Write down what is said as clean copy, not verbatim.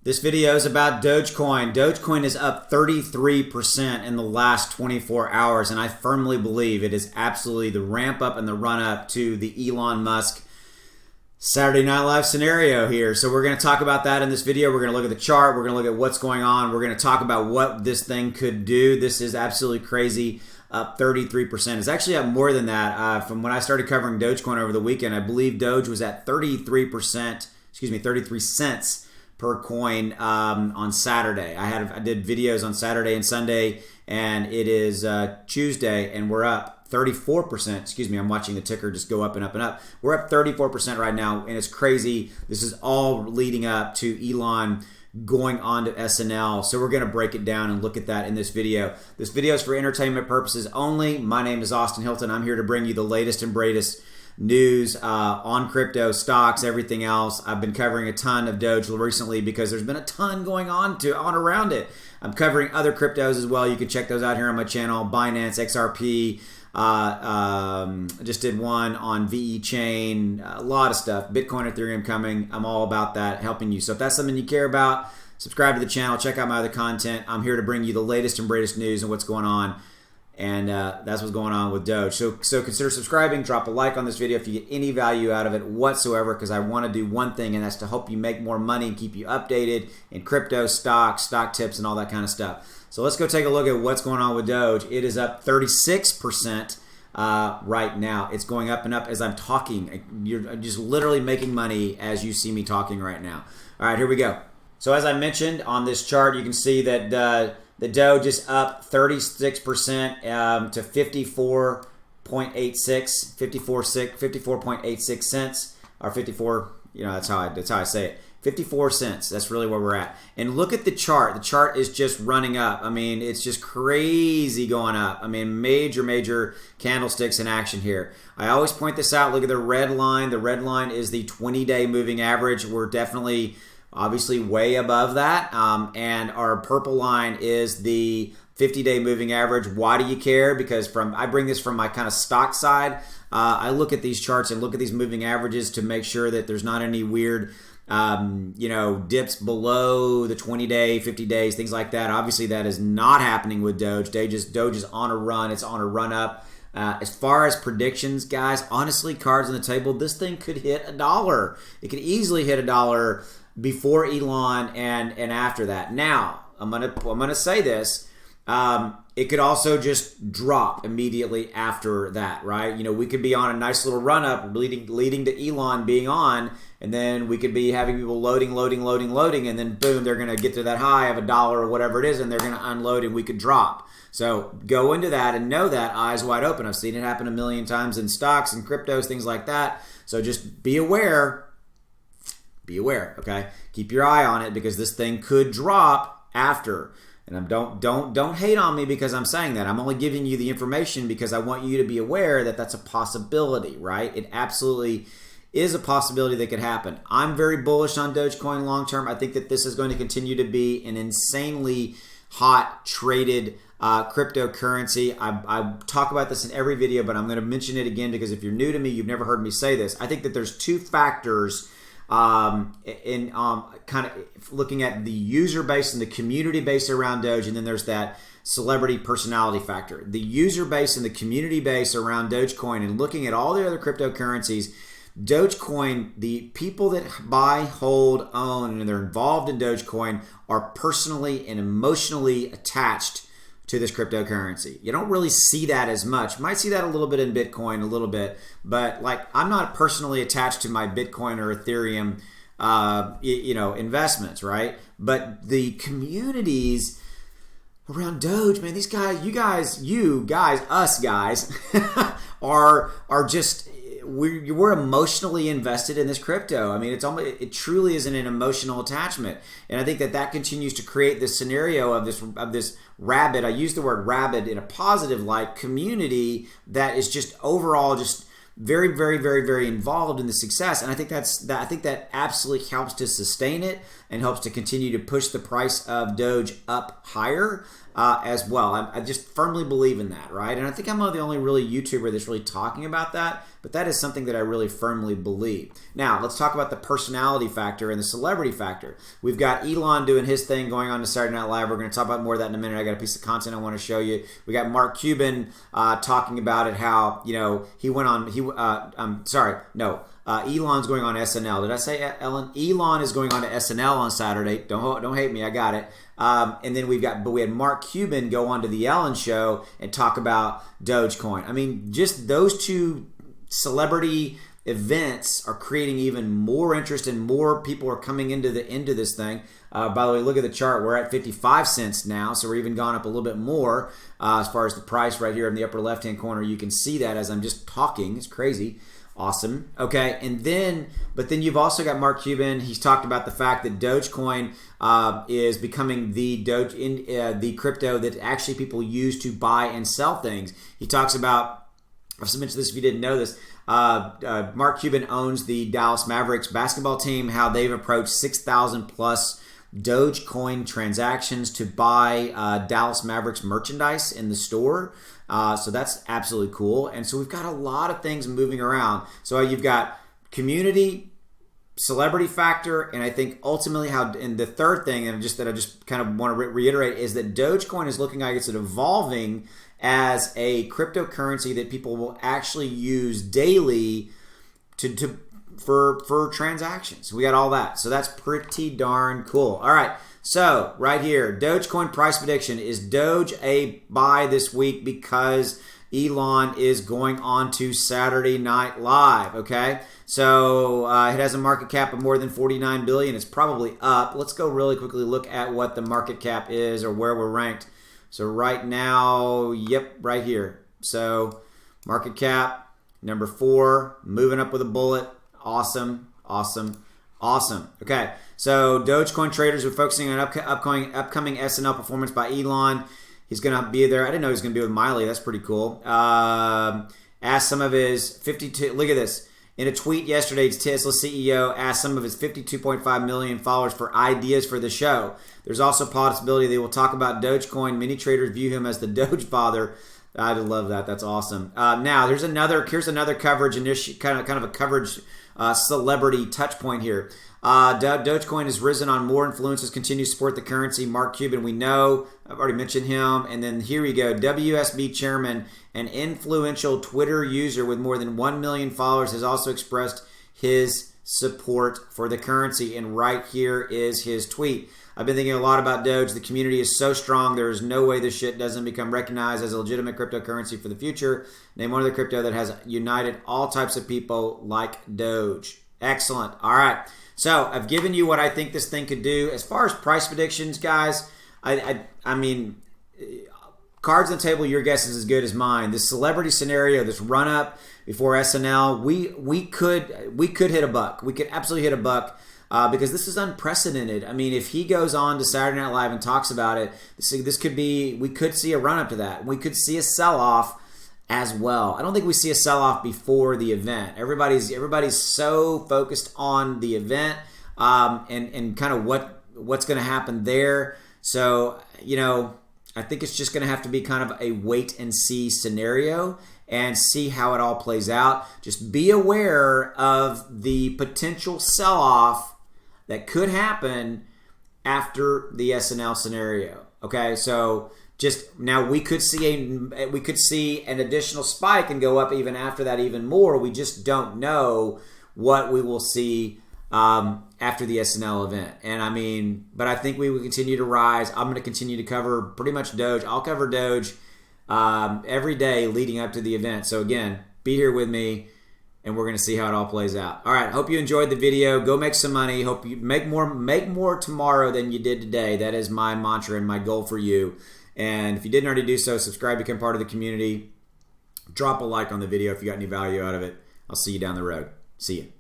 This video is about Dogecoin. Dogecoin is up 33% in the last 24 hours, and I firmly believe it is absolutely the ramp up and the run up to the Elon Musk Saturday Night Live scenario here. So we're going to talk about that in this video. We're going to look at the chart. We're going to look at what's going on. We're going to talk about what this thing could do. This is absolutely crazy. Up 33%. It's actually up more than that. From when I started covering Dogecoin over the weekend, I believe Doge was at 33 cents per coin on Saturday. I did videos on Saturday and Sunday, and it is Tuesday, and we're up 34%. Excuse me, I'm watching the ticker just go up and up and up. We're up 34% right now, and it's crazy. This is all leading up to Elon going on to SNL. So we're going to break it down and look at that in this video. This video is for entertainment purposes only. My name is Austin Hilton. I'm here to bring you the latest and greatest news on crypto, stocks, everything else. I've been covering a ton of Doge recently because there's been a ton going on around it. I'm covering other cryptos as well. You can check those out here on my channel. Binance, XRP. I just did one on VE Chain. A lot of stuff. Bitcoin, Ethereum coming. I'm all about that, helping you. So if that's something you care about, subscribe to the channel. Check out my other content. I'm here to bring you the latest and greatest news and what's going on. And that's what's going on with Doge. So consider subscribing. Drop a like on this video if you get any value out of it whatsoever, because I want to do one thing, and that's to help you make more money and keep you updated in crypto, stocks, stock tips, and all that kind of stuff. So let's go take a look at what's going on with Doge. It is up 36% right now. It's going up and up as I'm talking. You're just literally making money as you see me talking right now. All right, here we go. So as I mentioned on this chart, you can see that the Doge is up 36% to 54.86 cents, or 54. You know, that's how I say it. 54 cents. That's really where we're at. And look at the chart. The chart is just running up. I mean, it's just crazy going up. I mean, major candlesticks in action here. I always point this out. Look at the red line. The red line is the 20-day moving average. We're definitely obviously way above that. And our purple line is the 50-day moving average. Why do you care? Because I bring this from my kind of stock side. I look at these charts and look at these moving averages to make sure that there's not any weird dips below the 20-day, 50 days, things like that. Obviously, that is not happening with Doge. Doge is on a run. It's on a run up. As far as predictions, guys, honestly, cards on the table, this thing could hit $1. It could easily hit $1 before Elon and after that. Now, I'm gonna say this. It could also just drop immediately after that, right? You know, we could be on a nice little run up leading to Elon being on, and then we could be having people loading, and then boom, they're gonna get to that high of $1 or whatever it is, and they're gonna unload and we could drop. So go into that and know that eyes wide open. I've seen it happen a million times in stocks and cryptos, things like that. So just be aware. Be aware, okay? Keep your eye on it, because this thing could drop after. And don't hate on me because I'm saying that. I'm only giving you the information because I want you to be aware that that's a possibility, right? It absolutely is a possibility that could happen. I'm very bullish on Dogecoin long term. I think that this is going to continue to be an insanely hot traded cryptocurrency. I talk about this in every video, but I'm going to mention it again because if you're new to me, you've never heard me say this. I think that there's two factors in kind of looking at the user base and the community base around Doge, and then there's that celebrity personality factor. The user base and the community base around Dogecoin, and looking at all the other cryptocurrencies, Dogecoin, the people that buy, hold, own, and they're involved in Dogecoin are personally and emotionally attached to this cryptocurrency. You don't really see that as much. You might see that a little bit in Bitcoin, a little bit, but like I'm not personally attached to my Bitcoin or Ethereum, investments, right? But the communities around Doge, man, these guys, us guys, are just. We're emotionally invested in this crypto. I mean, it truly is an emotional attachment, and I think that continues to create this scenario of this rabid. I use the word rabid in a positive light, community that is just overall just very involved in the success, and I think that absolutely helps to sustain it and helps to continue to push the price of Doge up higher. as well. I just firmly believe in that, right? And I think I'm the only really YouTuber that's really talking about that, but that is something that I really firmly believe. Now, let's talk about the personality factor and the celebrity factor. We've got Elon doing his thing going on to Saturday Night Live. We're going to talk about more of that in a minute. I got a piece of content I want to show you. We got Mark Cuban talking about it, how, he went on, Elon's going on SNL. Did I say Ellen? Elon is going on to SNL on Saturday. Don't hate me. I got it. And then we had Mark Cuban go on to the Ellen Show and talk about Dogecoin. I mean, just those two celebrity events are creating even more interest, and more people are coming into this thing. By the way, look at the chart. We're at 55 cents now, so we're even gone up a little bit more as far as the price right here in the upper left-hand corner. You can see that as I'm just talking. It's crazy. Awesome. Okay, but then you've also got Mark Cuban. He's talked about the fact that Dogecoin is becoming the crypto that actually people use to buy and sell things. He talks about, I've mentioned this if you didn't know this, Mark Cuban owns the Dallas Mavericks basketball team, how they've approached 6,000 plus Dogecoin transactions to buy Dallas Mavericks merchandise in the store. So that's absolutely cool. And so we've got a lot of things moving around. So you've got community, celebrity factor, and I think ultimately and the third thing, and that I just kind of want to reiterate, is that Dogecoin is looking like it's evolving as a cryptocurrency that people will actually use daily for transactions. We got all that. So that's pretty darn cool. All right. So right here, Dogecoin price prediction. Is Doge a buy this week because Elon is going on to Saturday Night Live? Okay. So it has a market cap of more than 49 billion. It's probably up. Let's go really quickly look at what the market cap is or where we're ranked. So right now, yep, right here. So market cap, number 4, moving up with a bullet. Awesome, awesome, awesome. Okay, so Dogecoin traders are focusing on upcoming SNL performance by Elon. He's going to be there. I didn't know he was going to be with Miley. That's pretty cool. Asked some of his 52, look at this. In a tweet yesterday, Tesla CEO asked some of his 52.5 million followers for ideas for the show. There's also a possibility they will talk about Dogecoin. Many traders view him as the Doge father. I love that. That's awesome. Now, here's another coverage initiative, kind of a coverage celebrity touch point here. Dogecoin has risen on more influences, continue to support the currency. Mark Cuban, we know. I've already mentioned him. And then here we go. WSB chairman, an influential Twitter user with more than 1 million followers, has also expressed his support for the currency. And right here is his tweet. I've been thinking a lot about Doge. The community is so strong. There is no way this shit doesn't become recognized as a legitimate cryptocurrency for the future. Name one other crypto that has united all types of people like Doge. Excellent. All right. So I've given you what I think this thing could do. As far as price predictions, guys, I mean, cards on the table, your guess is as good as mine. This celebrity scenario, this run up before SNL, we could hit a buck. We could absolutely hit a buck. Because this is unprecedented. I mean, if he goes on to Saturday Night Live and talks about it, this could be, we could see a run up to that. We could see a sell off as well. I don't think we see a sell off before the event. Everybody's so focused on the event and kind of what's going to happen there. So I think it's just going to have to be kind of a wait and see scenario and see how it all plays out. Just be aware of the potential sell off that could happen after the SNL scenario. Okay, so just now we could see an additional spike and go up even after that even more. We just don't know what we will see after the SNL event. And I mean, but I think we will continue to rise. I'm going to continue to cover pretty much Doge. I'll cover Doge every day leading up to the event. So again, be here with me, and we're going to see how it all plays out. All right, hope you enjoyed the video. Go make some money. Hope you make more tomorrow than you did today. That is my mantra and my goal for you. And if you didn't already do so, subscribe, become part of the community. Drop a like on the video if you got any value out of it. I'll see you down the road. See you.